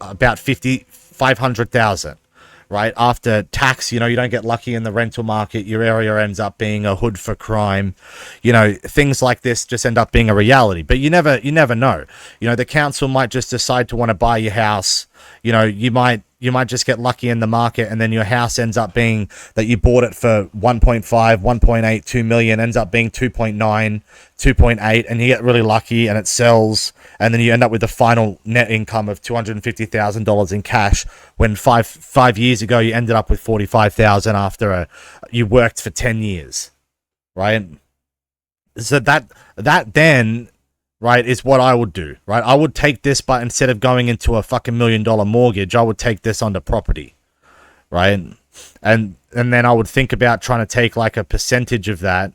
about 500,000. Right after tax, you don't get lucky in the rental market. Your area ends up being a hood for crime. Things like this just end up being a reality. But you never know. The council might just decide to want to buy your house. You might just get lucky in the market, and then your house ends up being that you bought it for 1.5, 1.8, 2 million, ends up being 2.9, 2.8, and you get really lucky and it sells, and then you end up with the final net income of $250,000 in cash, when five years ago you ended up with 45,000 after you worked for 10 years, right? So that then, right, is what I would do, right? I would take this, but instead of going into a fucking $1 million mortgage, I would take this onto property, right? And then I would think about trying to take like a percentage of that,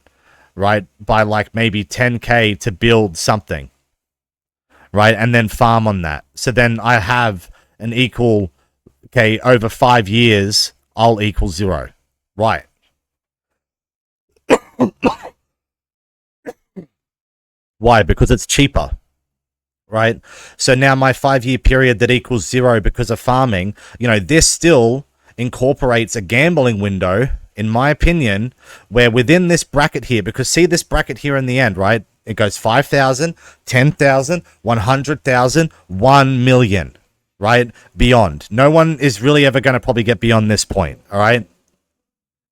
right, by like maybe 10K to build something, right? And then farm on that. So then I have an equal, okay, over 5 years, I'll equal 0, right? Why? Because it's cheaper, right? So now my 5 year period that equals 0 because of farming, this still incorporates a gambling window, in my opinion, where within this bracket here, because see this bracket here in the end, right? It goes 5,000, 10,000, 100,000, 1 million, right? Beyond. No one is really ever going to probably get beyond this point, all right?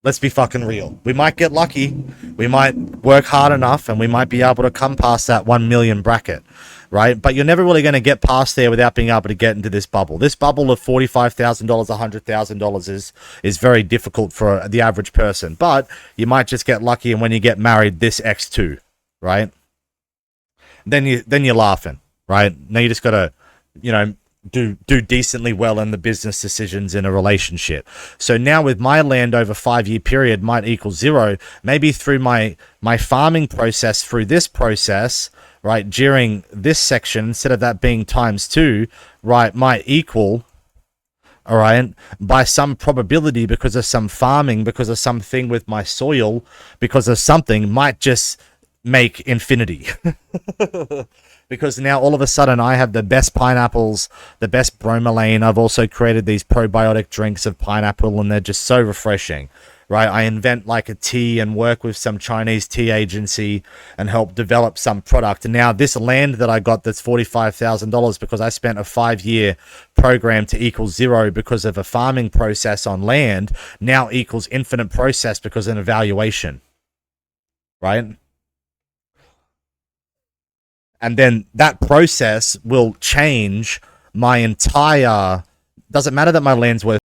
Let's be fucking real. We might get lucky. We might work hard enough, and we might be able to come past that 1 million bracket, right? But you're never really going to get past there without being able to get into this bubble. This bubble of $45,000, $100,000 is very difficult for the average person. But you might just get lucky, and when you get married, this X2, right? Then you're laughing, right? Now you just gotta, do decently well in the business decisions in a relationship. So now with my land over 5 year period might equal 0, maybe through my farming process, through this process, right, during this section, instead of that being ×2, right, might equal, all right, by some probability, because of some farming, because of something with my soil, because of something, might just make infinity. Because now all of a sudden I have the best pineapples, the best bromelain. I've also created these probiotic drinks of pineapple, and they're just so refreshing, right? I invent like a tea and work with some Chinese tea agency and help develop some product. And now this land that I got that's $45,000 because I spent a 5 year program to equal 0 because of a farming process on land, now equals infinite process because of an evaluation, right? And then that process will change my entire, doesn't matter that my land's worth